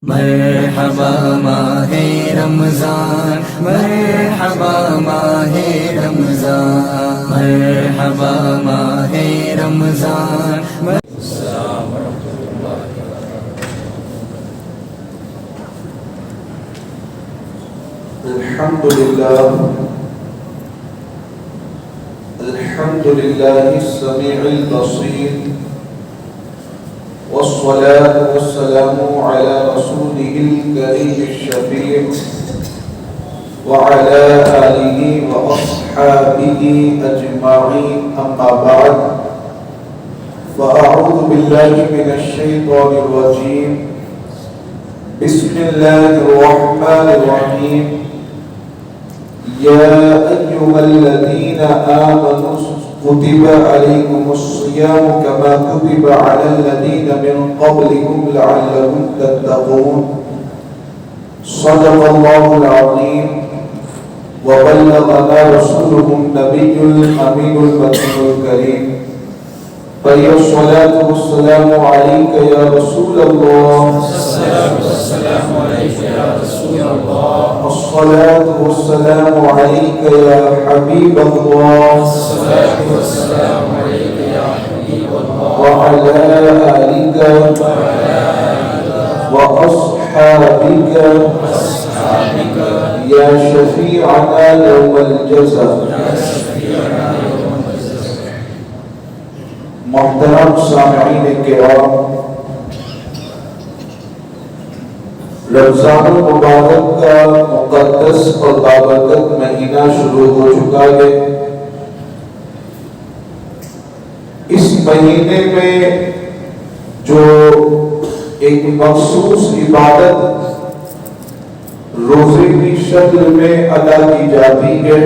مرحبا ماہ رمضان، مرحبا ماہ رمضان، مرحبا ماہ رمضان۔ السلام ورحمۃ اللہ۔ الحمد للہ السمیع البصیر، والصلاة والسلام على رسوله الكريم الشفيع وعلى آله وأصحابه أجمعين، أما بعد، فأعوذ بالله من الشيطان الرجيم، بسم الله الرحمن الرحيم، يا أيها الذين آمنوا كتب عليكم الصيام كما كتب على الذين من قبلكم لعلكم تتقون، صدق الله العظيم، وبلغنا رسوله النبي الأمين المكين الكريم، فهي الصلاة والسلام عليك يا رسول الله، الصلاة والسلام عليك يا رسول الله، الصلاة والسلام عليك يا حبيب الله، الصلاة والسلام عليك يا حبيب الله، وعلى آلك وأصحابك يا شفيعنا يوم الجزاء۔ محترم سامعین کرام، رمضان المبارک کا مقدس اور بابرکت مہینہ شروع ہو چکا ہے۔ اس مہینے میں جو ایک مخصوص عبادت روزے کی شکل میں ادا کی جاتی ہے،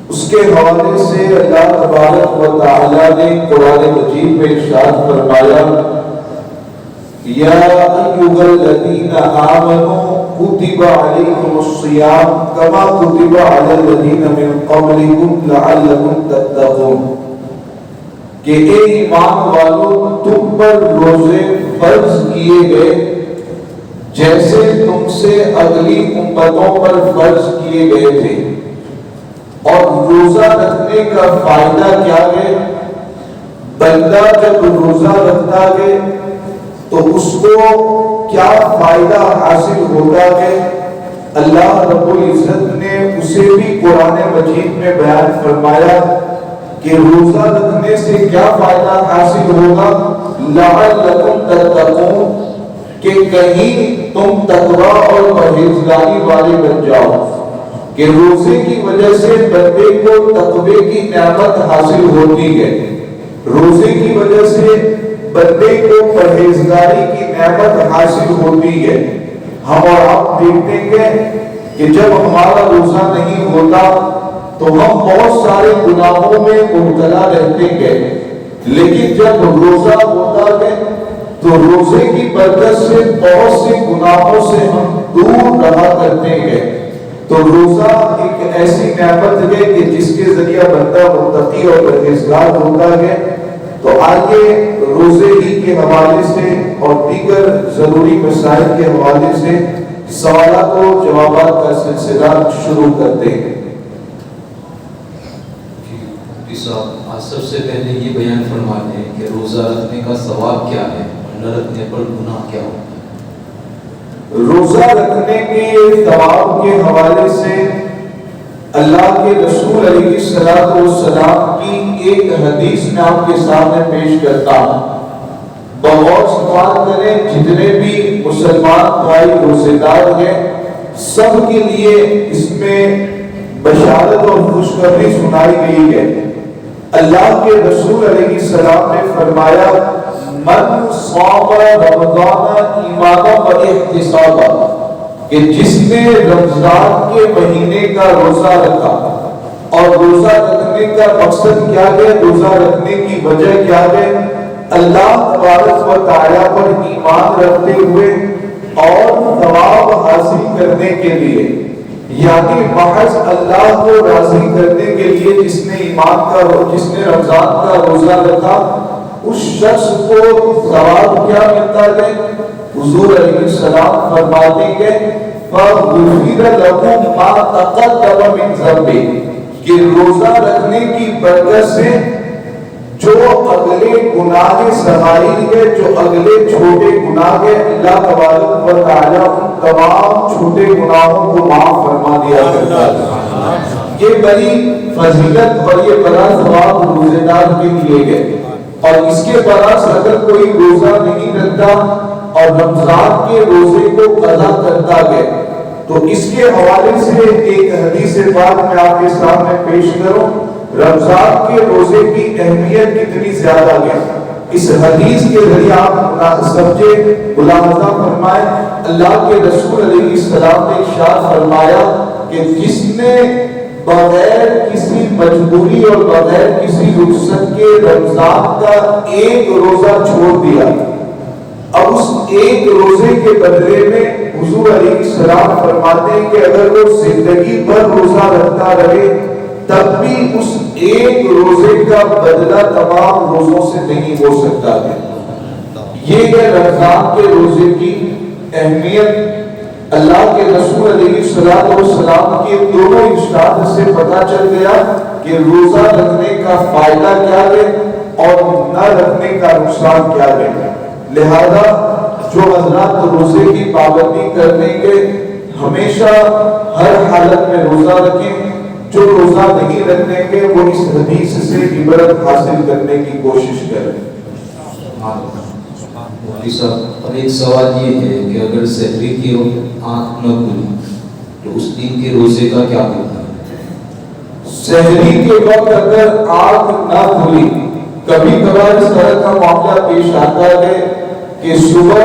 اس کے حوالے سے اللہ تبارک و تعالی نے قرآن مجید میں ارشاد فرمایا، یا ایھا الذین آمنوا کتب علیکم الصیام کما کتب علی الذین من قبلکم لعلکم تتقون، کہ اے ایمان والو، تم پر روزے فرض کیے گئے جیسے تم سے اگلی امتوں پر فرض کیے گئے تھے۔ اور روزہ رکھنے کا فائدہ کیا ہے؟ بندہ جب روزہ رکھتا ہے تو اس کو کیا فائدہ حاصل ہوتا ہے؟ اللہ رب العزت نے اسے بھی قرآن مجید میں بیان فرمایا کہ روزہ رکھنے سے کیا فائدہ حاصل ہوگا؟ لعلکم تتقون، کہ کہیں تم تقوی اور پرہیزگاری والے بن جاؤ، کہ روزے کی وجہ سے بندے کو تقوی کی نعمت حاصل ہوتی ہے، روزے کی وجہ سے بندے کو پرہیزگاری کی نعمت حاصل ہوتی ہے۔ ہم اور آپ دیکھتے ہیں کہ جب ہمارا روزہ نہیں ہوتا تو ہم بہت سارے گناہوں میں مبتلا رہتے ہیں، لیکن جب روزہ ہوتا ہے تو روزے کی برکت سے بہت سے گناہوں سے ہم دور رہا کرتے ہیں۔ تو روزہ ایک ایسی نعمت ہے کہ جس کے ذریعہ بندہ متقی اور پرہیزگار ہوتا ہے۔ تو آئیے روزے ہی کے حوالے سے اور دیگر ضروری مسائل کے حوالے سے سوالات و جوابات کا سلسلہ شروع کرتے ہیں۔ صاحب، آج سب سے پہلے یہ بیان فرما دیں کہ روزہ رکھنے کا ثواب کیا ہے اور نہ رکھنے پر گناہ کیا ہوتا ہے؟ روزہ رکھنے کے ثواب کے حوالے سے اللہ کے رسول علیہ السلام کی ایک حدیث میں آپ کے سامنے پیش کرتا ہوں۔ بغور سماعت کریں، جتنے بھی مسلمان بھائی روزے دار ہیں سب کے لیے اس میں بشارت اور خوشخبری سنائی گئی ہے۔ اللہ کے رسول علیہ السلام نے فرمایا، من صام رمضان ایمانا و احتسابا، کہ جس نے رمضان کے مہینے کا روزہ رکھا، اور روزہ رکھنے کا مقصد کیا ہے؟ روزہ رکھنے کی وجہ کیا ہے؟ اللہ تبارک و تعالیٰ پر ایمان رکھتے ہوئے اور ثواب حاصل کرنے کے لیے، یعنی محض اللہ کو راضی کرنے کے لیے جس نے رمضان کا روزہ رکھا، اس شخص کو ثواب کیا ملتا ہے؟ حضور علیہ السلام فرماتے ہیں فَغُفِرَ لَهُ مَا تَقَدَّمَ مِنْ ذَنبِهِ کہ روزہ رکھنے کی برکت سے جو اگلے گناہ صغائر ہے، جو اگلے چھوٹے گناہ ہے، اللہ تبارک و تعالیٰ ان تمام چھوٹے گناہوں کو معاف فرما دیا کرتا ہے۔ یہ بڑی فضیلت اور یہ بڑا ثواب روزے دار کے لیے ہے، اور اس کے برعکس اگر کوئی روزہ نہیں رکھتا اور رمضان کے روزے کو قضا کرتا ہے تو اس کے حوالے سے ایک حدیث پاک میں آپ کے سامنے پیش کروں۔ رمضان کے روزے کی اہمیت کتنی زیادہ ہے، اس حدیث کے ذریعے آپ سمجھے، ملاحظہ فرمائیں۔ اللہ کے رسول علیہ السلام نے ارشاد فرمایا کہ جس نے بغیر کسی مجبوری اور بغیر کسی رخصت کے رمضان کا ایک روزہ چھوڑ دیا، اب اس ایک روزے کے بدلے میں حضور علیہ السلام فرماتے ہیں کہ اگر وہ زندگی بھر روزہ رکھتا رہے تب بھی اس ایک روزے کا بدلہ تمام روزوں سے نہیں ہو سکتا ہے۔ یہ ہے رمضان کے روزے کی اہمیت۔ اللہ کے رسول علیہ السلام کے دونوں ارشاد سے پتہ چل گیا کہ روزہ رکھنے کا فائدہ کیا ہے اور نہ رکھنے کا نقصان کیا ہے۔ لہذا جو حضرات روزے کی پابندی کرنے کے ہمیشہ ہر حالت میں روزہ رکھیں، جو روزہ نہیں رکھنے کے وہ اس حدیث سے عبرت حاصل کرنے کی کوشش کریں۔ مولوی صاحب، اب ایک سوال یہ ہے کہ اگر سحری کی آنکھ نہ کھلی تو اس دن کے روزے کا کیا ہوتا ہے؟ سحری کے وقت اگر آنکھ نہ کھلی، کبھی کبھار اس طرح کا معاملہ پیش آتا ہے کہ صبح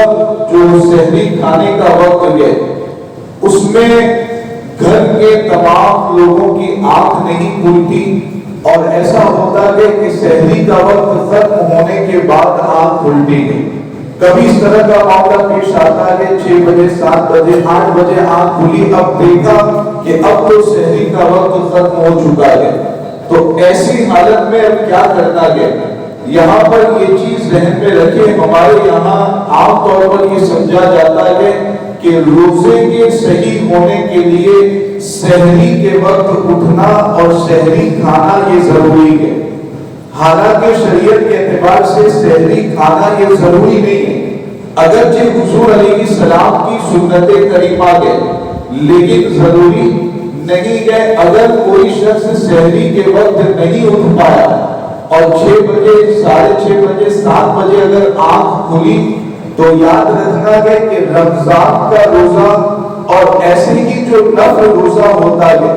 جو سحری کھانے کا وقت ہے اس میں گھر کے تمام لوگوں کی آنکھ نہیں کھلتی، اور ایسا ہوتا ہے کہ سحری کا وقت ختم ہونے کے بعد آنکھ کھلتی ہے۔ کبھی اس طرح کا معاملہ پیش آتا ہے 6 بجے 7 بجے 8 بجے آنکھ کھلی، اب دیکھا کہ اب تو سحری کا وقت ختم ہو چکا ہے، تو ایسی حالت میں اب کیا کرنا ہے؟ یہاں پر یہ چیز ذہن میں رکھیں، ہمارے یہاں عام طور پر یہ سمجھا جاتا ہے کہ روزے کے صحیح ہونے کے لیے سحری کے وقت اٹھنا اور سحری کھانا یہ ضروری ہے۔ حالانکہ شریعت کے اعتبار سے سحری کھانا یہ ضروری نہیں ہے، اگرچہ حضور علیہ السلام کی سنت کریمہ ہے، لیکن ضروری نہیں ہے۔ اگر کوئی شخص سحری کے وقت نہیں اٹھ پایا اور 6 بجے 6:30 بجے 7 بجے اگر آنکھ کھلی تو یاد رکھنا ہے کہ رمضان کا روزہ اور ایسے ہی جو نفل روزہ ہوتا ہے،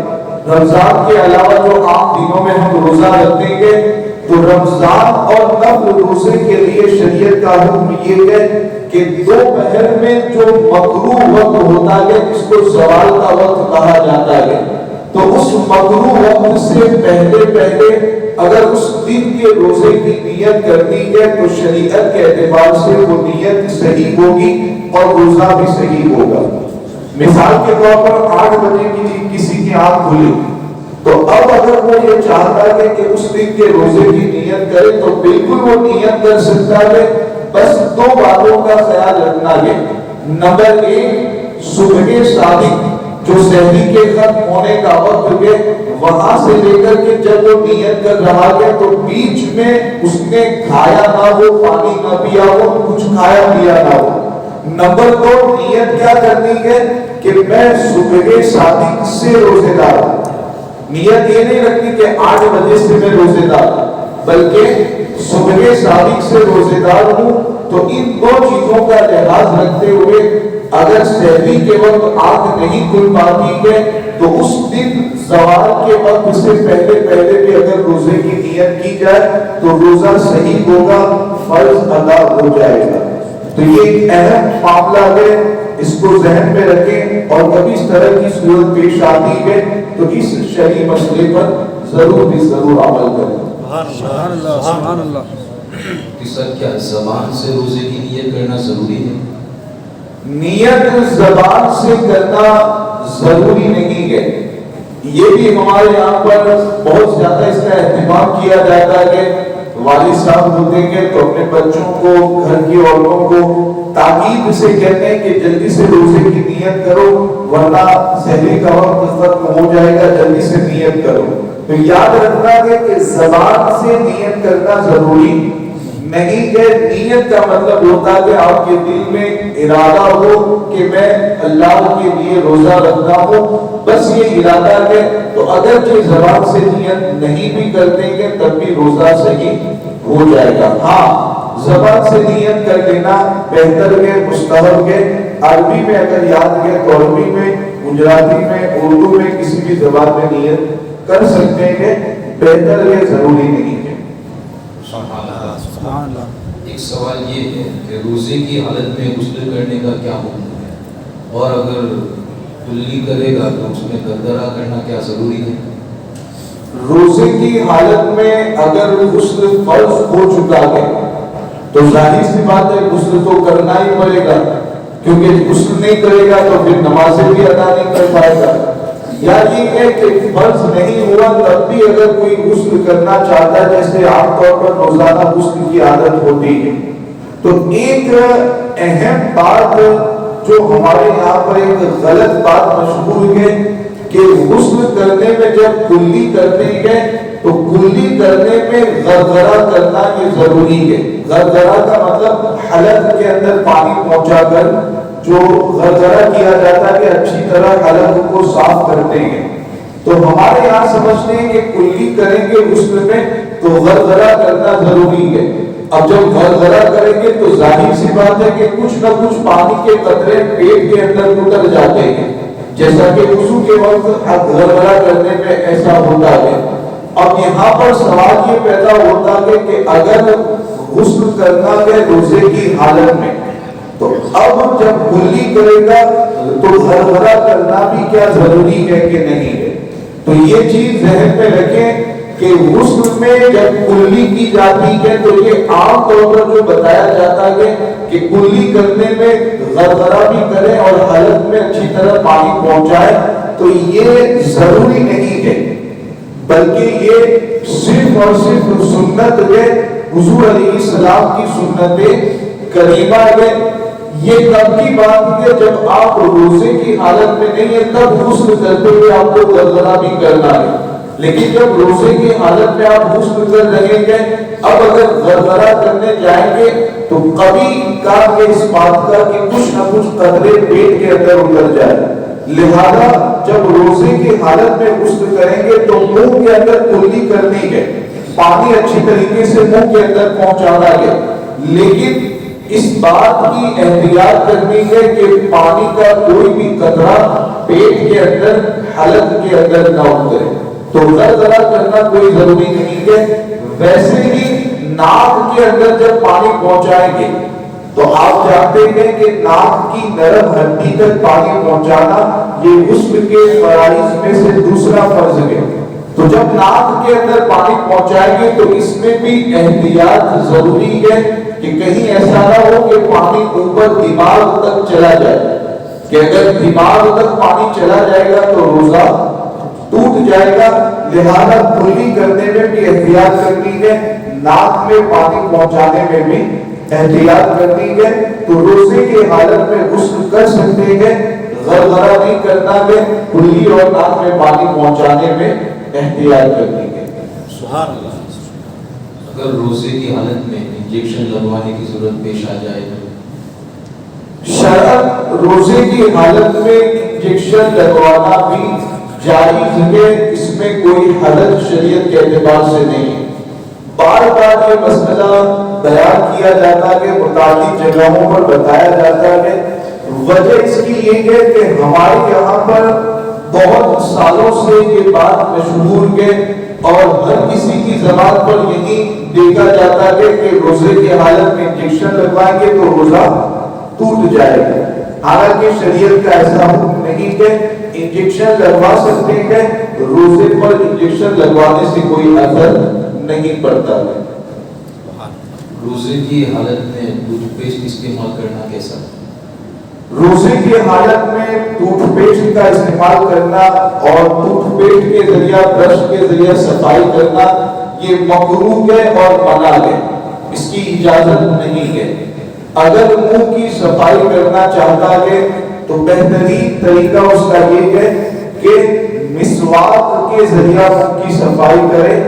رمضان کے علاوہ جو عام دنوں میں ہم روزہ رکھتے ہیں، تو رمضان اور نفل روزے کے لیے شریعت کا حکم یہ ہے کہ دوپہر میں جو مکروہ وقت ہوتا ہے جس کو زوال کا وقت کہا جاتا ہے، تو اس مکروہ وقت سے پہلے اگر اس دن کے روزے کی نیت کرنی ہے تو شریعت کے اعتبار سے وہ نیت صحیح ہوگی اور روزہ بھی صحیح ہوگا۔ مثال کے طور پر 8 بجے کی کسی کی آنکھ کھلی، تو اب اگر وہ یہ چاہتا ہے کہ اس دن کے روزے کی نیت کرے تو بالکل وہ نیت کر سکتا ہے، بس 2 باتوں کا خیال رکھنا ہے۔ نمبر 1، صبح صادق جو سحری کے ختم ہونے کا وقت ہے، وہاں سے لے کر کے جب وہ نیت کر رہا ہے تو بیچ میں اس نے کھایا نہ ہو، پانی نہ پیا ہو، کچھ کھایا پیا نہ ہو۔ نمبر 2، نیت کیا کرنی ہے کہ میں صبح صادق سے روزے دار ہوں۔ نیت یہ نہیں رکھنی کہ 8 بجے سے میں روزے دار ہوں، بلکہ صبح صادق سے روزے دار ہوں۔ تو ان 2 چیزوں کا لحاظ رکھتے ہوئے اگر سحری کے وقت آنکھ نہیں کھل پاتی ہے تو اس دن زوال کے وقت سے پہلے بھی اگر روزے کی نیت کی جائے تو روزہ صحیح ہوگا، فرض ادا ہو جائے گا۔ تو یہ ایک اہم معاملہ ہے، اس کو ذہن میں رکھیں، اور کبھی اس طرح کی صورت پیش آتی ہے تو اس شرعی مسئلے پر ضرور عمل کریں۔ سبحان اللہ، سبحان اللہ۔ کیا زبان سے روزے کی نیت کرنا ضروری ہے؟ نیت زبان سے کرنا ضروری نہیں ہے، یہ بھی ہمارے یہاں پر بہت زیادہ اس کا اہتمام کیا جاتا ہے۔ والد صاحب ہوتے ہیں تو اپنے بچوں کو، گھر کی عورتوں کو تاکید سے کہتے ہیں کہ جلدی سے روزے کی نیت کرو ورنہ سحری کا وقت ختم ہو جائے گا، جلدی سے نیت کرو۔ تو یاد رکھنا ہے کہ زبان سے نیت کرنا ضروری نہیں ہے۔ نیت کا مطلب ہوتا ہے کہ آپ کے دل میں ارادہ ہو کہ میں اللہ کے لیے روزہ رکھتا ہوں، بس یہ ارادہ ہے۔ تو اگرچہ زبان سے نیت نہیں بھی کرتے گے تب بھی روزہ صحیح ہو جائے گا۔ ہاں زبان سے نیت کر لینا بہتر ہے، مستحب ہے۔ عربی میں اگر یاد ہے تو عربی میں، گجراتی میں، اردو میں، کسی بھی زبان میں نیت کر سکتے ہیں، بہتر ہے، ضروری نہیں ہے۔ ایک سوال یہ ہے کہ روزے کی حالت میں غسل کرنے کا کیا حکم ہے، اور اگر کلی کرے گا تو اس میں گردرا کرنا کیا ضروری ہے؟ روزے کی حالت میں اگر غسل فرض ہو چکا ہے تو ظاہر سی بات ہے غسل تو کرنا ہی پڑے گا، کیونکہ غسل نہیں کرے گا تو پھر نمازیں بھی ادا نہیں کر پائے گا۔ یا یہ ہے کہ فرض نہیں ہوا تب بھی اگر کوئی غسل کرنا چاہتا ہے، جیسے عام طور پر روزانہ غسل کی عادت ہوتی ہے، تو ایک اہم بات جو ہمارے یہاں پر ایک غلط بات مشہور ہے کہ غسل کرنے میں جب کلی کرتے ہیں تو کلی کرنے میں غرغرہ کرنا یہ ضروری ہے۔ غرغرہ کا مطلب حلق کے اندر پانی پہنچا کر جو غرغرہ کیا جاتا ہے کہ اچھی طرح حلق کو صاف کرتے ہیں، تو ہمارے یہاں سمجھتے ہیں کہ کلی کریں گے غسل میں تو غرغرہ کرنا ضروری ہے۔ اب جب غرغرہ کریں گے تو ظاہر سی بات ہے کہ کچھ نہ کچھ پانی کے قطرے پیٹ کے اندر اتر جاتے ہیں، جیسا کہ وضو کے وقت غرغرہ کرنے میں ایسا ہوتا ہے۔ اب یہاں پر سوال یہ پیدا ہوتا ہے کہ اگر غسل کرنا ہے روزے کی حالت میں تو اب جب کلی کرے گا تو غرغرہ کرنا بھی کیا ضروری ہے کہ نہیں ہے؟ تو یہ چیز ذہن میں رکھیں کہ غسل میں جب کلی کی جاتی ہے تو یہ عام طور پر جو بتایا جاتا ہے کہ کلی کرنے میں غرغرہ بھی کریں اور حلق میں اچھی طرح پانی پہنچائے، تو یہ ضروری نہیں ہے، بلکہ یہ صرف اور صرف سنت ہے، حضور علیہ السلام کی سنت کریمہ ہے۔ یہ تب کی بات ہے جب آپ روزے کی حالت میں نہیں ہے تب غسل کرتے ہوئے آپ کو غرغرہ بھی کرنا ہے، لیکن جب روزے کی حالت میں آپ غسل کر رہے ہیں، اب اگر غرغرہ کرنے جائیں گے تو کبھی کا اس بات کا کہ کچھ نہ کچھ قطرے پیٹ کے اندر اتر جائے، لہذا جب روزے کی حالت میں غسل کریں گے تو منہ کے اندر کلی کرنی ہے، پانی اچھی طریقے سے منہ کے اندر پہنچانا ہے، لیکن اس بات کی احتیاط کرنی ہے کہ پانی کا کوئی بھی قطرہ پیٹ کے اندر، حلق کے اندر نہ اترے۔ تو غرغرہ کرنا کوئی ضروری نہیں ہے۔ ویسے ہی ناک کے اندر جب پانی پہنچائیں گے تو آپ جانتے ہیں کہ ناک کی نرم ہڈی تک پانی پہنچانا یہ غسل کے فرائض میں سے دوسرا فرض ہے۔ تو جب ناک کے اندر پانی پہنچائیں گے تو اس میں بھی احتیاط ضروری ہے کہ کہیں ایسا نہ ہو کہ پانی اوپر دماغ تک چلا جائے، کہ اگر دماغ تک پانی چلا جائے گا تو روزہ ٹوٹ جائے گا، لہذا کلی کرنے میں بھی احتیاط کرنی ہے، ناک میں پانی پہنچانے میں بھی احتیاط کرنی ہے۔ تو روزے کی حالت میں غسل کر سکتے ہیں، غرغرہ نہیں کرنا ہے، کلی اور ناک میں پانی پہنچانے میں احتیاط کرنی ہے۔ سبحان اللہ۔ اگر روزے کی حالت میں انجیکشن لگوانے کی ضرورت پیش آ جائے تو شرعاً روزے کی حالت میں انجیکشن لگوانا بھی جائز ہے، اس میں کوئی حرج شریعت کے اعتبار سے نہیں ہے۔ بار بار یہ مسئلہ بیان کیا جاتا ہے، متعدد جگہوں پر بتایا جاتا ہے، وجہ اس کی یہ ہے کہ ہمارے یہاں پر بہت سالوں سے یہ بات مشہور ہے اور ہر کسی کی زبان پر یہی دیکھا جاتا ہے کہ روزے کی حالت میں انجیکشن لگوائیں گے تو روزہ ٹوٹ جائے گا۔ حالانکہ شریعت کا ایسا حکم نہیں ہے، انجیکشن لگوا سکتے ہیں، روزے پر انجیکشن لگوانے سے کوئی اثر نہیں پڑتا ہے۔ روزے کی حالت میں ٹوتھ پیسٹ استعمال کرنا کیسا؟ روزے کی حالت میں ٹوتھ پیسٹ کا استعمال کرنا اور ٹوتھ پیسٹ کے ذریعہ برش کے ذریعہ صفائی کرنا یہ مکروہ ہے اور منع ہے، اس کی اجازت نہیں ہے۔ اگر منہ کی صفائی کرنا چاہتا ہے تو بہترین طریقہ اس کا یہ ہے کہ مسواک کے ذریعہ منہ کی صفائی کرے،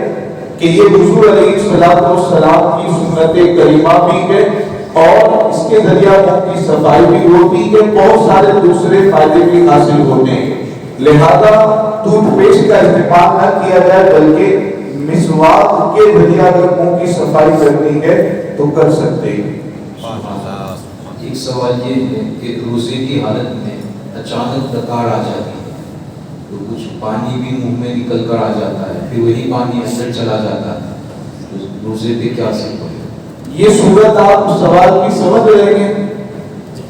کہ یہ حضور علیہ السلام کی سنت کریمہ بھی ہے اور اس کے ذریعہ منہ کی صفائی بھی ہوتی ہے، بہت سارے دوسرے فائدے بھی حاصل ہوتے ہیں۔ لہذا ٹوتھ پیسٹ کا استعمال نہ کیا جائے بلکہ مسواک کے ذریعہ اگر منہ کی صفائی کرنی ہے تو کر سکتے ہیں۔ ایک سوال یہ ہے کہ روزے کی حالت میں اچانک ڈکار آ جاتی ہے تو کچھ پانی بھی منہ میں نکل کر آ جاتا ہے، پھر وہی پانی اندر چلا جاتا ہے، تو روزے پہ کیا اثر پڑے؟ یہ صورت آپ سوال کی سمجھ رہے ہیں؟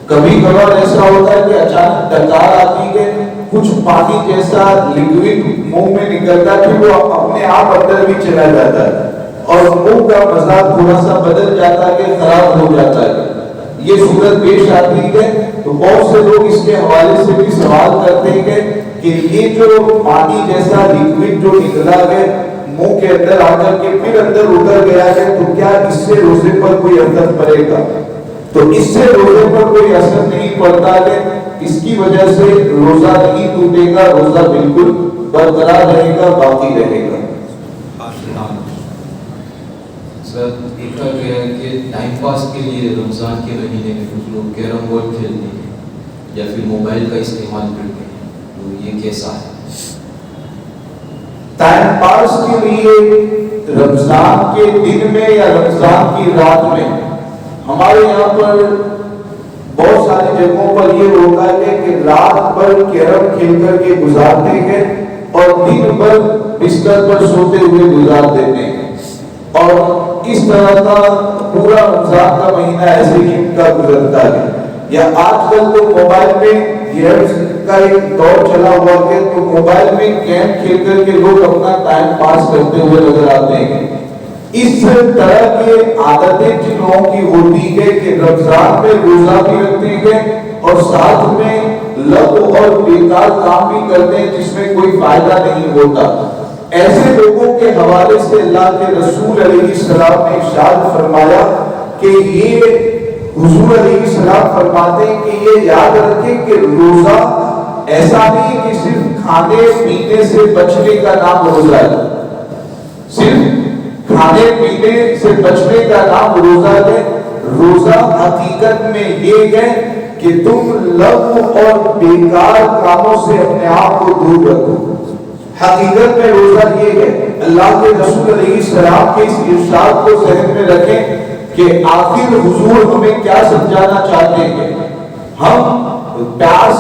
کبھی کبھار ایسا ہوتا ہے کہ اچانک ڈکار آتی ہے، کچھ پانی جیسا لیکوڈ منہ میں نکلتا ہے، پھر وہ اپنے آپ اندر بھی چلا جاتا ہے اور منہ کا مزاج تھوڑا سا بدل جاتا ہے کہ خراب ہو جاتا ہے، یہ صورت پیش آتی ہے۔ تو بہت سے لوگ اس کے حوالے سے بھی سوال کرتے ہیں کہ یہ جو پانی جیسا لیکوڈ جو نکلا ہے منہ کے اندر آ کر کے پھر اندر اتر گیا ہے تو کیا اس سے روزے پر کوئی اثر پڑے گا؟ تو اس سے روزے پر کوئی اثر نہیں پڑتا ہے، اس کی وجہ سے روزہ نہیں ٹوٹے گا، روزہ بالکل برقرار رہے گا، باقی رہے گا۔ سر دیکھا گیا ہے کہ ٹائم پاس کے لیے رمضان کے مہینے میں کچھ لوگ کیرم بورڈ کھیلتے ہیں یا پھر موبائل کا استعمال کرتے ہیں، تو یہ کیسا ہے؟ ٹائم پاس کے لیے رمضان کے دن میں یا رمضان کی رات میں ہمارے یہاں پر بہت ساری جگہوں پر یہ ہوتا ہے کہ رات بھر کیرم کھیل کر کے گزارتے ہیں اور دن بھر بستر پر سوتے ہوئے گزار دیتے ہیں، اور اس طرح کا پورا رمضان کا مہینہ ایسے ہی ان کا گزرتا ہے۔ یا آج کل تو موبائل میں گیمز کا ایک دور چلا ہوا ہے، تو موبائل میں گیم کھیل کر کے لوگ اپنا ٹائم پاس کرتے ہوئے نظر آتے ہیں۔ اس طرح کے عادتیں جن لوگوں کی ہوتی ہے کہ رمضان میں روزہ بھی رکھتے ہیں اور ساتھ میں لغو اور بیکار کام بھی کرتے ہیں جس میں کوئی فائدہ نہیں ہوتا، ایسے لوگوں کے حوالے سے اللہ کے رسول علیہ السلام نے ارشاد فرمایا کہ یہ حضور علیہ السلام فرماتے ہیں کہ یہ یاد رکھیں کہ روزہ ایسا نہیں کہ صرف کھانے پینے سے بچنے کا نام روزہ ہے، صرف کھانے پینے سے بچنے کا نام روزہ ہے۔ روزہ حقیقت میں یہ ہے کہ تم لغو اور بیکار کاموں سے اپنے آپ کو دور رکھو۔ حقیقت میں روزہ یہ ہے، اللہ کے رسول علیہ السلام کے اس ارشاد کو ذہن میں رکھیں کہ آخر حضور ہمیں کیا سمجھانا چاہتے ہیں۔ ہم پیاس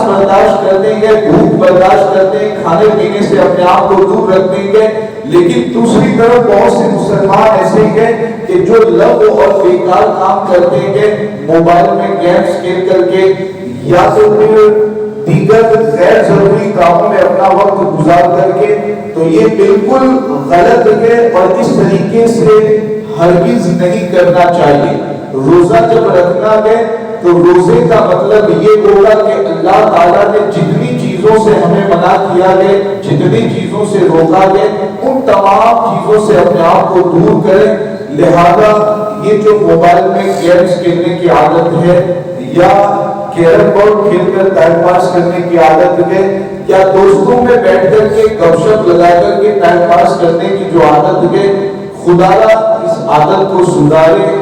برداشت کرتے ہیں، بھوک برداشت کرتے ہیں، کھانے پینے سے اپنے آپ کو دور رکھتے ہیں، لیکن دوسری طرف بہت سے مسلمان ایسے ہیں کہ جو لغو اور بیکار کام کرتے ہیں، موبائل میں گیمز کھیل کر کے یا تو پھر دیگر غیر ضروری کاموں میں اپنا وقت گزار کر کے، تو یہ بالکل غلط ہے اور اس طریقے سے ہرگز نہیں کرنا چاہیے۔ روزہ جب رکھنا ہے تو روزے کا مطلب یہ ہوگا کہ اللہ تعالیٰ نے جتنی چیزوں سے ہمیں منع کیا ہے، جتنی چیزوں سے روکا ہے، ان تمام چیزوں سے اپنے آپ کو دور کریں۔ لہذا یہ جو موبائل میں گیمز کھیلنے کی عادت ہے یا کیرم بورڈ کھیل کر ٹائم پاس کرنے کی عادت ہے یا دوستوں میں بیٹھ کر کے گپ شپ لگا کر کے ٹائم پاس کرنے کی جو عادت ہے، خدا اس عادت کو سدھارے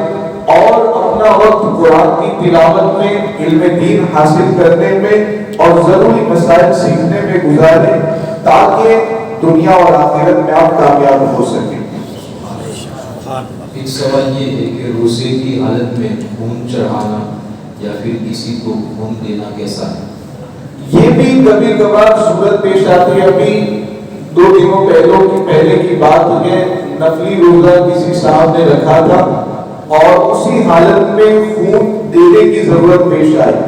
اور اپنا وقت قرآن کی تلاوت میں، علم دین حاصل کرنے میں اور ضروری مسائل سیکھنے میں گزارے تاکہ دنیا اور آخرت میں آپ کامیاب ہو سکیں۔ ایک سوال یہ ہے کہ روزے کی حالت میں خون چڑھانا یا پھر کسی کو خون دینا کیسا ہے؟ یہ بھی کبھی کبھار صورت پیش آتی ہے۔ ابھی 2 دنوں پہلے کی بات ہے، نفلی روزہ کسی صاحب نے رکھا تھا اور اسی حالت میں خون دینے کی ضرورت پیش آئی۔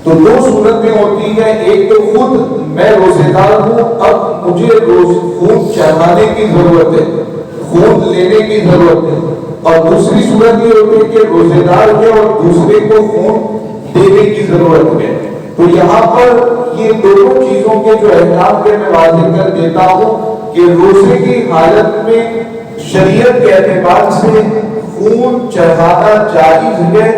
تو 2 صورتیں ہوتی ہیں، ایک تو خود میں روزے دار ہوں، اب مجھے خون چڑھانے کی ضرورت ہے، خون لینے کی ضرورت ہے، اور دوسری صورت یہ ہوتی ہے کہ روزے دار ہے اور دوسرے کو خون دینے کی ضرورت ہے۔ تو یہاں پر یہ دونوں چیزوں کے جو احکام کے میں واضح کر دیتا ہوں کہ کہ روزے کی حالت میں شریعت کے اعتبار سے خون چڑھانا جائز ہے،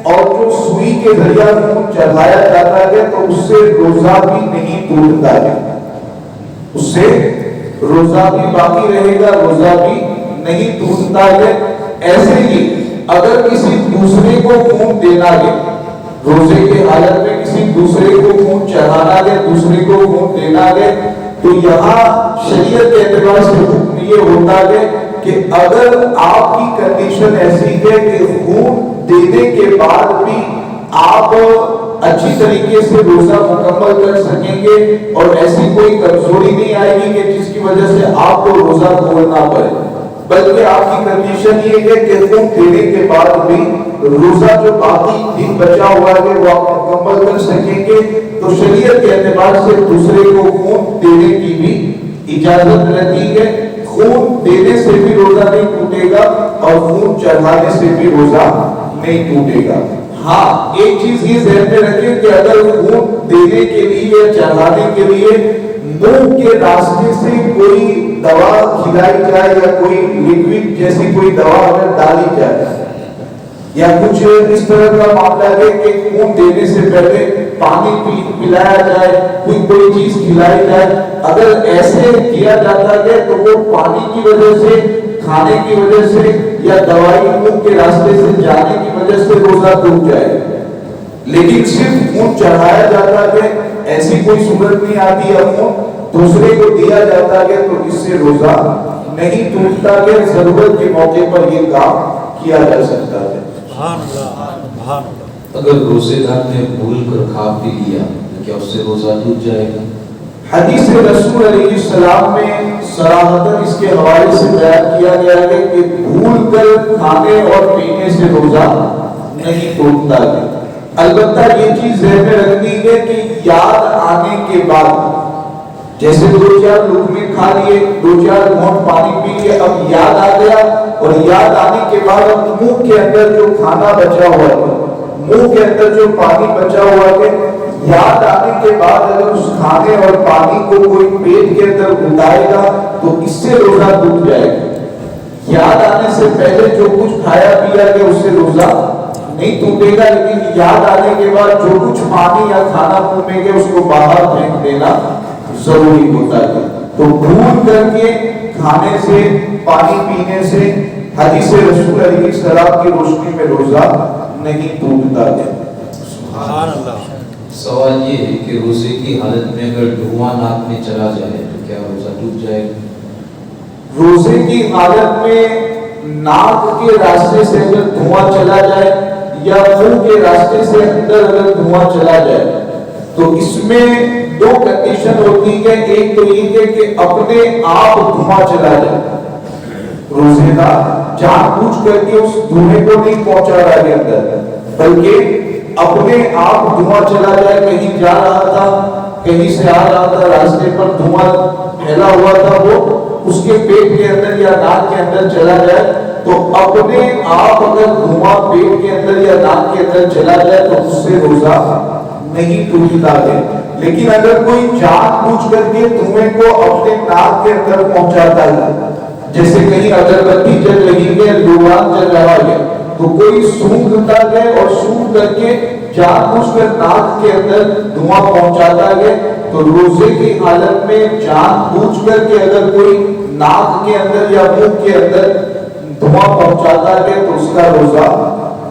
اور جو سوئی کے ذریعہ خون چڑھایا جاتا ہے تو اس سے روزہ بھی نہیں ٹوٹتا ہے، اس سے روزہ بھی باقی رہے گا، روزہ بھی نہیں ٹوٹتا ہے۔ ایسے ہی اگر کسی دوسرے کو خون دینا ہے، روزے کے حالت میں کسی دوسرے کو خون چڑھانا ہے، دوسرے کو خون دینا ہے، تو یہاں شریعت کے اعتبار سے حکم یہ ہوتا ہے کہ اگر آپ کی کنڈیشن ایسی ہے کہ خون دینے کے بعد بھی آپ اچھی طریقے سے روزہ مکمل کر سکیں گے اور ایسی کوئی کمزوری نہیں آئے گی کہ جس کی وجہ سے آپ کو روزہ توڑنا پڑے، بلکہ آپ کی کنڈیشن یہ ہے کہ خون دینے کے بعد بھی روزہ جو باقی دن بچا ہوا ہے وہ آپ مکمل کر سکیں گے، تو شریعت کے اعتبار سے دوسرے کو خون دینے کی بھی اجازت رہتی ہے۔ خون دینے سے بھی روزہ نہیں ٹوٹے گا اور خون چڑھانے سے بھی روزہ نہیں ٹوٹے گا۔ ہاں ایک چیز یہ ذہن میں رکھیں کہ اگر خون دینے کے لیے یا چڑھانے کے لیے منہ کے راستے سے کوئی دوا کھلائی جائے یا کوئی لیکوڈ جیسی کوئی دوا اگر ڈالی جائے یا کچھ اس طرح کا معاملہ ہے کہ خون دینے سے پہلے پانی پلایا جائے، کوئی چیز کھلائی جائے، اگر ایسے کیا جاتا ہے تو وہ پانی کی وجہ سے، کھانے کی وجہ سے یا دوائی منہ کے راستے سے جانے کی وجہ سے روزہ ٹوٹ جائے، لیکن صرف خون چڑھایا جاتا ہے، ایسی کوئی صورت نہیں آتی ہے، خون دوسرے کو دیا جاتا ہے تو اس سے روزہ نہیں ٹوٹتا ہے، ضرورت کے موقع پر یہ کام کیا جا سکتا ہے۔ اگر روزے دار نے بھول کر کھا پی لیا تو کیا اس سے روزہ ٹوٹ جائے گا؟ حدیث رسول علیہ السلام میں صراحتاً اس کے حوالے سے بیان کیا گیا ہے کہ بھول کر کھانے اور پینے سے روزہ نہیں ٹوٹتا ہے، البتہ یہ چیز ذہن میں رکھنی ہے کہ یاد آنے کے بعد، جیسے دو چار لقمے کھا لیے، دو چار گھونٹ پانی پی لیے، اب یاد آ گیا اور یاد آنے کے بعد اب منہ کے اندر جو کھانا بچا ہوا ہے، منہ کے اندر جو پانی بچا ہوا ہے، یاد آنے کے بعد اگر اس کھانے اور پانی کو کوئی پیٹ کے اندر گھٹائے گا تو اس سے روزہ ٹوٹ جائے گا۔ یاد آنے سے پہلے جو کچھ کھایا پیا گیا اس سے روزہ نہیں ٹوٹے گا، لیکن یاد آنے کے بعد جو کچھ پانی یا کھانا منہ میں گیا اس کو باہر پھینک دینا ضروری ہوتا ہے۔ تو بھول کر کے کھانے سے، پانی پینے سے حدیث رسول علیہ السلام کی روشنی میں روزہ نہیں ٹوٹتا ہے۔ سبحان اللہ۔ سوال یہ ہے کہ روزے کی حالت میں اگر دھواں ناک میں چلا جائے تو کیا روزہ ٹوٹ جائے گا؟ روزے کی حالت میں ناک کے راستے سے اگر دھواں چلا جائے یا منہ کے راستے سے اندر اگر دھواں چلا جائے تو اس میں دو کنڈیشن ہوتی ہے، ایک تو یہ ہے کہ اپنے آپ دھواں چلا جائے، روزے دار جان بوجھ کر کے اس دھوئے کو نہیں پہنچا رہا ہے اندر، بلکہ اپنے آپ دھواں چلا جائے، کہیں جا رہا تھا، کہیں سے آ رہا تھا، راستے پر دھواں پھیلا ہوا تھا، وہ اس کے پیٹ کے اندر یا ناک کے اندر چلا جائے تو اپنے آپ اگر دھواں پیٹ کے اندر یا ناک کے اندر چلا جائے تو اس سے روزہ نہیں ٹوٹتا ہے۔ لیکن اگر کوئی جان بوجھ کر کے دھوئے کو اپنے ناک کے اندر پہنچاتا ہے، جیسے کہیں اگربتی جل رہی ہے، لوگان جل رہا ہے، تو کوئی سونگھتا ہے اور سونگھ کر کے جان بوجھ کر ناک کے اندر دھواں پہنچاتا ہے، تو روزے کی حالت میں جان بوجھ کر کے اگر کوئی ناک کے اندر یا منہ کے اندر دھواں پہنچاتا ہے تو اس کا روزہ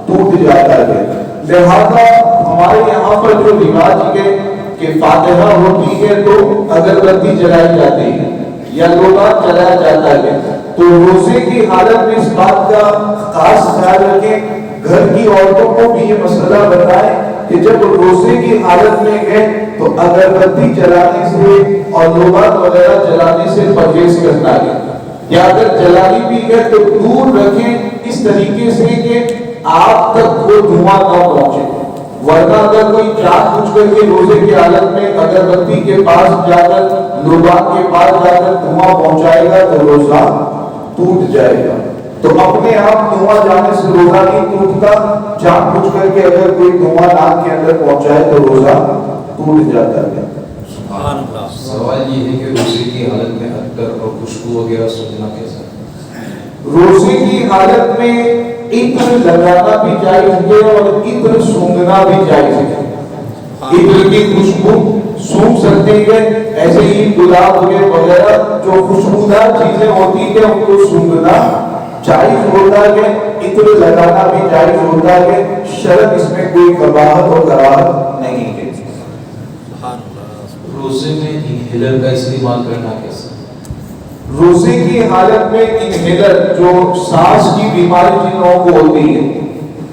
ٹوٹ جاتا ہے۔ لہذا ہمارے یہاں پر جو رواج ہے کہ فاتحہ ہوتی ہے تو اگربتی جلائی جاتی ہے یا لوبان جلایا جاتا ہے، تو روزے کی حالت میں اس بات کا خاص خیال رکھیں، گھر کی عورتوں کو بھی یہ مسئلہ بتائیں کہ جب روزے کی حالت میں ہے تو اگربتی جلانے سے اور لوبان وغیرہ جلانے سے پرہیز کرنا ہے، یا اگر جلانی بھی ہے تو دور رکھیں اس طریقے سے کہ آپ تک وہ دھواں نہ پہنچے، ورنہ اگر کوئی جان بوجھ کر کے روزے کی حالت میں اگربتی کے پاس جا کر، لوبان کے پاس جا کر دھواں پہنچائے گا تو روزہ ٹوٹ جائے گا۔ تو اپنے آپ دھواں جانے سے روزہ نہیں ٹوٹتا، جان بوجھ کر کے اگر کوئی دھواں ناک کے اندر پہنچائے تو روزہ ٹوٹ جاتا ہے۔ سوال یہ ہے کہ روزے کی حالت میں عطر اور خوشبو وغیرہ سونگھنا کیسا ہے؟ روزے کی حالت میں عطر لگانا بھی جائز ہے اور عطر سونگھنا بھی جائز ہے. عطر کی خوشبو سونگ سکتے ہیں, ایسے ہی گلاب وغیرہ جو خوشبودار چیزیں ہوتی ہیں ان کو سونگھنا جائز ہوتا ہے, عطر لگانا بھی جائز ہوتا ہے. شرط اس میں کوئی قباحت اور کراہت نہیں ہے. روزے میں انہیلر کا استعمال کرنا کیسا؟ روزے کی حالت میں انہیلر جو سانس کی بیماری جن لوگوں کو ہوتی ہے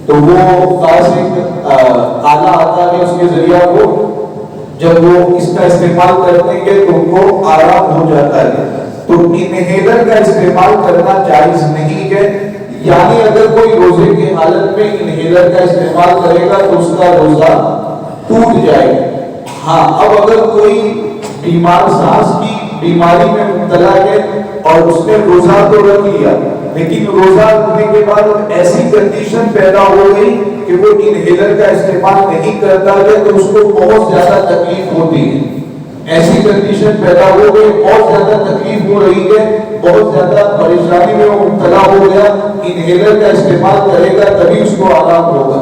تو وہ خاص ایک آلہ آتا ہے, اس کے ذریعہ وہ جب وہ اس کا استعمال کرتے ہیں تو ان کو آرام ہو جاتا ہے. تو انہیلر کا استعمال کرنا جائز نہیں ہے. یعنی اگر کوئی روزے کی حالت میں انہیلر کا استعمال کرے گا تو اس کا روزہ ٹوٹ جائے گا. ہاں, اب اگر کوئی بیمار سانس کی بیماری میں مبتلا ہے اور اس نے روزہ تو رکھ لیا لیکن روزہ رکھنے کے بعد ایسی کنڈیشن پیدا ہو گئی کہ وہ انہیلر کا استعمال نہیں کرتا ہے تو اس کو بہت زیادہ تکلیف ہوتی ہے. ایسی کنڈیشن پیدا ہو گئی, بہت زیادہ تکلیف ہو رہی ہے, بہت زیادہ پریشانی میں وہ مبتلا ہو گیا, انہیلر کا استعمال کرے گا تبھی اس کو آرام ہوگا.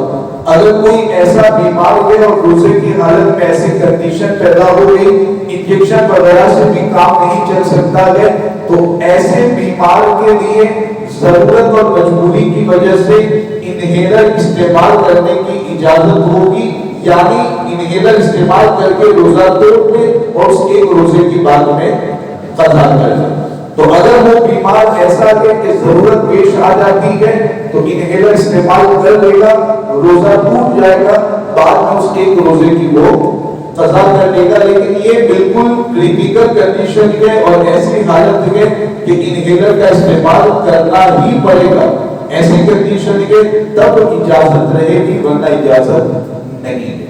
اگر کوئی ایسا بیمار ہے اور روزے کی حالت میں ایسی کنڈیشن پیدا ہو گئی, انجیکشن وغیرہ سے بھی کام نہیں چل سکتا ہے, تو ایسے بیمار کے لیے ضرورت اور مجبوری کی وجہ سے انہیلر استعمال کرنے کی اجازت ہوگی. یعنی انہیلر استعمال کر کے روزہ توڑ دے اور اس ایک روزے کی بعد میں قضا کر دے. تو اگر وہ بیمار ایسا ہے کہ ضرورت پیش آ جاتی ہے تو انہیلر استعمال کر لے گا, روزہ ٹوٹ جائے گا, بعد میں اس ایک روزے کی وہ قضا کر لے گا. لیکن یہ بالکل کریٹیکل کنڈیشن ہے اور ایسی حالت ہے کہ انہیلر کا استعمال کرنا ہی پڑے گا. ایسی کنڈیشن ہے تب اجازت رہے گی, ورنہ اجازت نہیں ہے.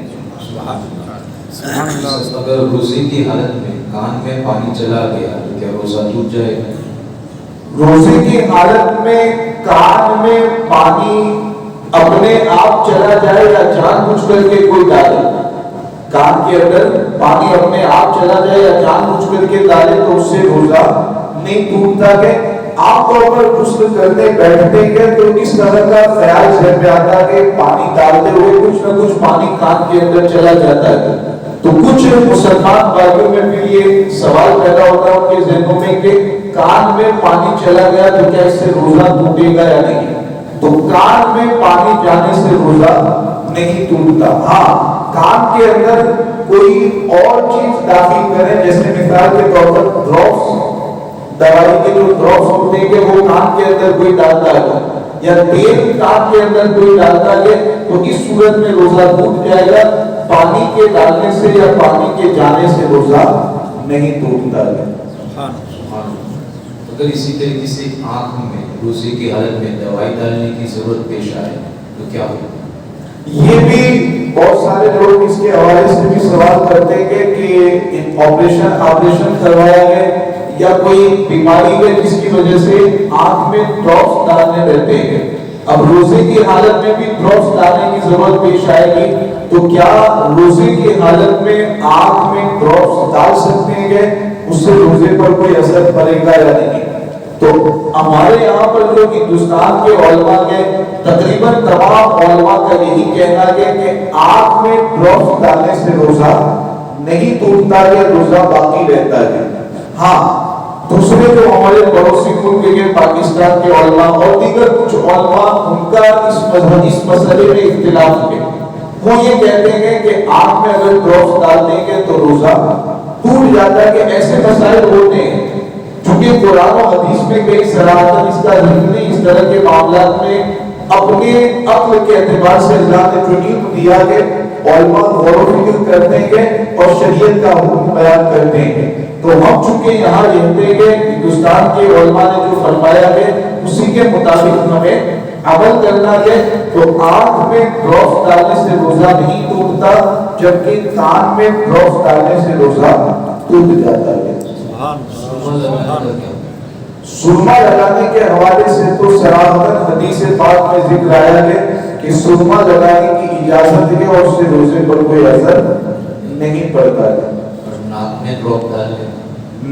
اگر روزے کی حالت میں کان میں پانی چلا گیا تو کیا روزہ ٹوٹ جائے گا؟ روزے کی حالت میں کان میں پانی اپنے آپ چلا جائے یا جان بوجھ کر کے کوئی ڈالے, کان کے اندر پانی اپنے آپ چلا جائے یا جان بوجھ کر کے ڈالے تو اس سے روزہ نہیں ٹوٹتا ہے. عام طور پر غسل کرنے بیٹھتے ہیں تو اس طرح کا خیال ذہن میں آتا ہے کہ پانی ڈالتے ہوئے کچھ نہ کچھ پانی کان کے اندر چلا جاتا ہے. تو کچھ مسلمان بھائیوں میں پھر یہ سوال پیدا ہوتا ہے ان کے ذہنوں میں کہ کان میں پانی چلا گیا تو کیا اس سے روزہ ٹوٹے گا یا نہیں؟ تو کان میں پانی جانے سے روزہ نہیں ٹوٹتا. ہاں, کان کے اندر کوئی اور چیز داخل کریں, جیسے مثال کے طور پر ڈراپس, دوائی کے جو ڈراپس ہوتے ہیں وہ کان کے اندر کوئی ڈالتا ہے یا تیل کان کے اندر کوئی ڈالتا ہے تو اس صورت میں روزہ ٹوٹ جائے گا. پانی کے ڈالنے سے یا پانی کے جانے سے روزہ نہیں ٹوٹتا ہے. اگر اسی طریقے سے آنکھ میں روزے کی حالت میں دوائی ڈالنے کی ضرورت پیش آئے تو کیا ہوگا؟ یہ بھی بہت سارے لوگ اس کے حوالے سے بھی سوال کرتے ہیں کہ آپریشن کروایا ہے یا کوئی بیماری ہے جس کی وجہ سے آنکھ میں ڈراپس ڈالنے رہتے ہیں. اب روزے کی حالت میں بھی ڈراپس ڈالنے کی ضرورت پیش آئے گی تو کیا روزے کی حالت میں آنکھ میں ڈراپس ڈال سکتے ہیں, اس سے روزے پر کوئی اثر پڑے گا یا نہیں؟ تو ہمارے یہاں پر جو ہندوستان کے علماء کے تقریباً تمام علماء کا یہی کہنا ہے کہ آنکھ میں ڈراپس ڈالنے سے روزہ نہیں ٹوٹتا ہے, روزہ باقی رہتا ہے. ہاں, دوسرے جو ہمارے پڑوسی ملک کے پاکستان کے علماء اور دیگر کچھ علماء ان کا اس مسئلے میں اختلاف ہے. وہ یہ کہتے ہیں کہ آنکھ میں اگر ڈراپس ڈال دیں گے تو روزہ ٹوٹ جاتا ہے. کہ ایسے مسائل ہوتے ہیں چونکہ قرآن و حدیث میں کئی صراحتاً اس کا ذکر نہیں, اس طرح کے معاملات میں اپنے عقل کے اعتبار سے اللہ نے جو علم دیا ہے علماء غور و فکر کرتے ہیں اور شریعت کا حکم بیان کرتے ہیں. تو ہم چونکہ یہاں رہتے ہیں, ہندوستان کے علماء نے جو فرمایا ہے اسی کے مطابق ہمیں عمل کرنا ہے. تو آنکھ میں ڈراپس ڈالنے سے روزہ نہیں ٹوٹتا, جبکہ کان میں ڈراپس ڈالنے سے روزہ ٹوٹ جاتا ہے. سرما لگانے کے حوالے سے تو صراحتاً حدیث پاک میں ذکر آیا ہے کہ سرما لگانے کی اجازت ہے اور اس سے روزے پر کوئی اثر نہیں پڑتا ہے. ناک میں میں ڈراپ ڈال لیں؟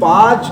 5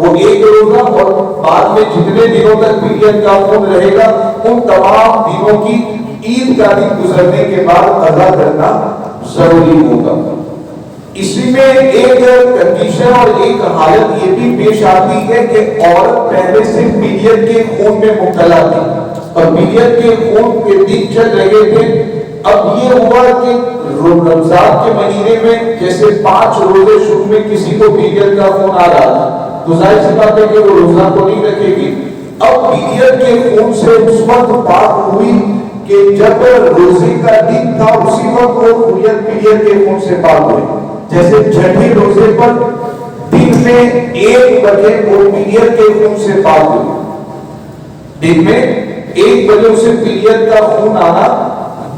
وہ ایک روزہ اور بعد میں جتنے دنوں تک پیریڈ کا خون رہے گا ان تمام دنوں کی عید کا دن گزرنے کے بعد قضا کرنا ضروری ہوگا۔ اسی میں ایک کنڈیشن اور ایک حالت یہ بھی پیش آتی ہے کہ عورت پہلے سے پیریڈ کے خون میں مبتلا تھی اور پیریڈ کے خون کے دن چل رہے تھے۔ اب یہ ہوا کہ رمضان کے مہینے میں جیسے 5 روزے شروع میں کسی کو پیریڈ کا خون آ رہا تھا تو ظاہر سی بات ہے کہ وہ روزہ تو نہیں رکھے گی۔ اب پیریڈ کے خون سے اس وقت پاک ہوئی کہ جب روزے کا دن تھا اسی وقت وہ پیریڈ کے خون سے پاک ہوئی۔ جیسے چھٹے روزے پر دن میں 1 بجے وہ پیریڈ کے خون سے پاک ہوئی، دن میں 1 بجے اسے پیریڈ کا خون آنا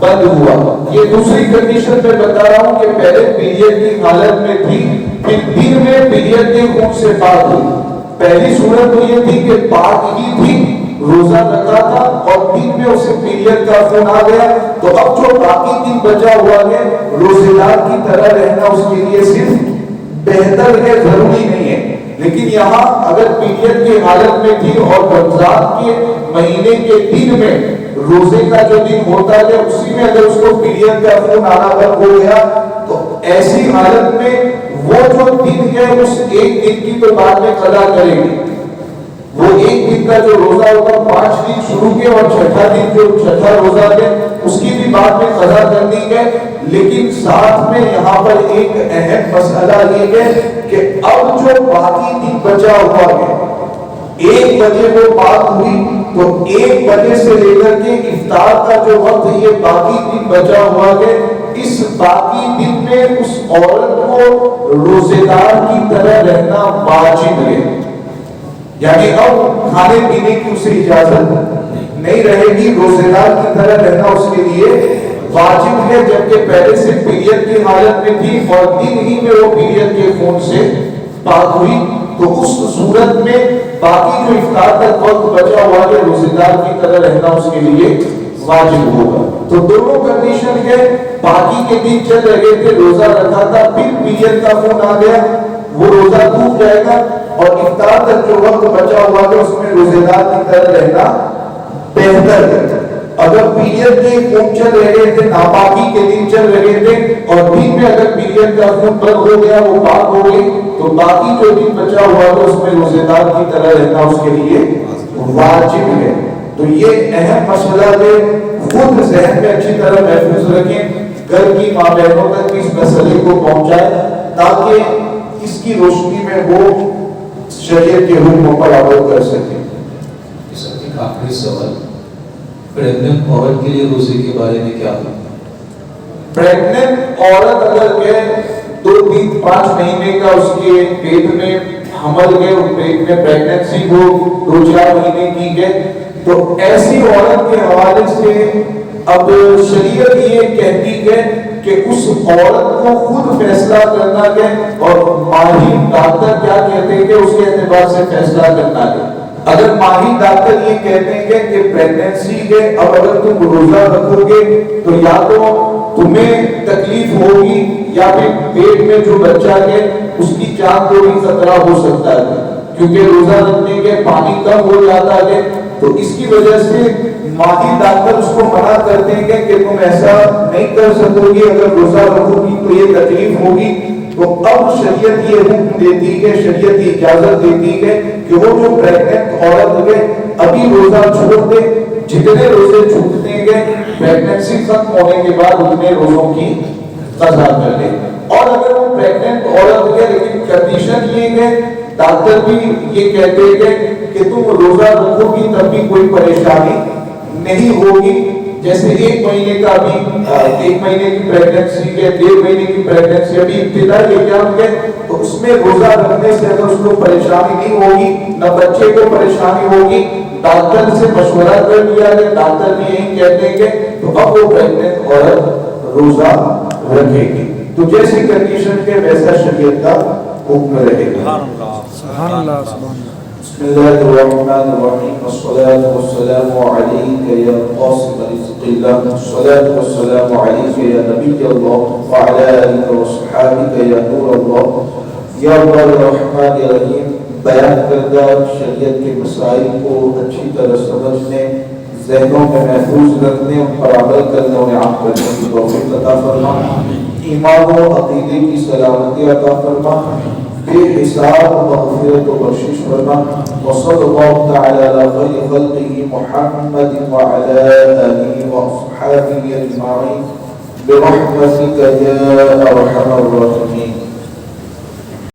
بند ہوا۔ یہ دوسری کنڈیشن میں بتا رہا ہوں کہ پہلے پیریڈ کی حالت میں تھی پھر دن میں پیریڈ کے خون سے پاک ہوئی۔ پہلی صورت تو یہ تھی کہ پاک ہی تھی، روزہ رکھا تھا اور دن میں اسے پیریڈ کا خون آ گیا، تو اب جو باقی دن بچا ہوا ہے روزے دار کی طرح رہنا اس کے لیے صرف بہتر ہے، ضروری نہیں ہے۔ لیکن یہاں اگر پیریڈ کی حالت میں تھی اور رمضان کے مہینے کے دن میں روزے کا جو دن ہوتا ہے اسی میں اگر اس کو پیریڈ کا خون آنا بند ہو گیا تو ایسی حالت میں وہ جو دن ہے اس ایک دن کی تو بعد میں قضا کرے گی۔ وہ ایک دن کا جو روزہ ہوگا 5 دن شروع کے اور چھٹا دن جو چھٹا روزہ ہے اس کی بھی بعد میں قضا کرنی ہے۔ لیکن ساتھ میں یہاں پر ایک اہم مسئلہ یہ ہے کہ اب جو باقی دن بچا ہوا ہے 1 بجے وہ پاک ہوئی تو 1 بجے سے لے کر کے افطار کا جو وقت یہ باقی دن بچا ہوا ہے اس باقی دن میں اس عورت کو روزے دار کی طرح رہنا واجب ہے، یعنی اب کھانے پینے کی اسے اجازت نہیں رہے گی، روزے دار کی طرح رہنا اس کے لیے واجب ہے، جبکہ پہلے سے پیریڈ کی حالت میں تھی اور دن ہی میں وہ پیریڈ کے خون سے پاک ہوئی تو اس صورت میں باقی جو افطار تک وقت بچا ہوا ہے روزے دار کی طرح رہنا اس کے لیے واجب ہوگا۔ تو دونوں کنڈیشن ہے، باقی کے دن چل رہے تھے روزہ رکھا تھا پھر پیریڈ کا خون آ گیا وہ روزہ ٹوٹ جائے گا اور افطار تک جو وقت بچا ہوا ہے اس میں روزے دار کی طرح رہنا بہتر ہے۔ اگر پیریڈ کے خون چل رہے تھے ناپاکی کے دن چل رہے تھے اور دن میں اگر پیریڈ کا خون بند ہو گیا وہ پاک ہو گئی تو باقی جو دن بچا ہوا ہے اس میں روزے دار کی طرح رہنا اس کے لیے واجب ہے۔ تو یہ اہم مسئلہ ہے، خود ذہن میں اچھی طرح محفوظ رکھیں، گھر کی ماں بہنوں تک اس مسئلے کو پہنچائیں تاکہ اس کی روشنی میں وہ شریعت کے حکموں پر عمل کر سکیں۔ اس کا آخری سوال، پریگننٹ عورت کے لیے روزے کے بارے میں کیا ہے؟ پریگننٹ عورت اگر کہ 2 3 5 مہینے کا اس کے پیٹ میں حمل ہے، پیٹ میں پریگننسی ہو 2 4 مہینے کی ہے تو ایسی عورت کے حوالے سے اب شریعت یہ کہتی ہے کہ اس عورت کو خود فیصلہ کرنا ہے اور ماہر ڈاکٹر کیا کہتے ہیں کہ اس کے اعتبار سے فیصلہ کرنا ہے۔ اگر ماہر ڈاکٹر یہ کہتے ہیں کہ پریگننسی ہے، اب اگر تم روزہ رکھو گے تو یا تو تمہیں تکلیف ہوگی یا پھر پیٹ میں جو بچہ ہے اس کی جان کو بھی خطرہ ہو سکتا ہے، کیونکہ روزہ رکھنے کے پانی کم ہو جاتا ہے تو اس کی وجہ سے ماہر ڈاکٹر اس کو منع کرتے ہیں کہ تم ایسا نہیں کر سکو گی، اگر روزہ رکھو گی تو یہ تکلیف ہوگی۔ تو اب شریعت یہ حکم دیتی ہے، شریعت یہ اجازت دیتی ہے کہ وہ جو پریگننٹ عورت ہے ابھی روزہ چھوڑ دے، جتنے روزے چھوٹتے ہیں پریگننسی ختم ہونے کے بعد اتنے روزوں کی قضا کر لے۔ اور اگر وہ پریگننٹ عورت ہے لیکن کنڈیشن یہ ہے، ڈاکٹر بھی یہ کہتے ہیں کہ تم روزہ رکھو گی تب بھی کوئی پریشانی نہیں ہوگی، جیسے 1 مہینے کا ابھی 1 مہینے کی پریگننسی ہے، 1.5 مہینے کی پریگننسی ابھی ابتدائی ایام ہے تو اس میں روزہ رکھنے سے اگر اس کو پریشانی نہیں ہوگی نہ بچے کو پریشانی ہوگی، ڈاکٹر سے مشورہ کر لیا ہے، ڈاکٹر بھی یہی کہتے ہیں کہ تو اب وہ پریگننٹ عورت روزہ رکھے گی۔ تو جیسی کنڈیشن کے ویسا شریعت کا حکم رہے گا۔ سبحان اللہ سبحان اللہ۔ بسم اللہ الرحمن الرحیم، والصلاة والسلام علیک یا قاسم رزق اللہ، والصلاة والسلام علیک یا نبی اللہ وعلی آلک وصحابک یا نور اللہ۔ یا اللہ الرحمن الرحیم، بیان کردہ شریعت کے مسائل کو اچھی طرح سمجھنے، ذہنوں میں محفوظ رکھنے، ان پر عمل کرنے، انہیں عام کرنے کی توفیق عطا فرما، ایمان و عقیدے کی سلامتی عطا فرما، بے حساب مغفرت و بخشش فرما، وصلی اللہ تعالی علی خیر خلقہ محمد وعلی آلہ واصحابہ اجمعین برحمتک یا ارحم الراحمین۔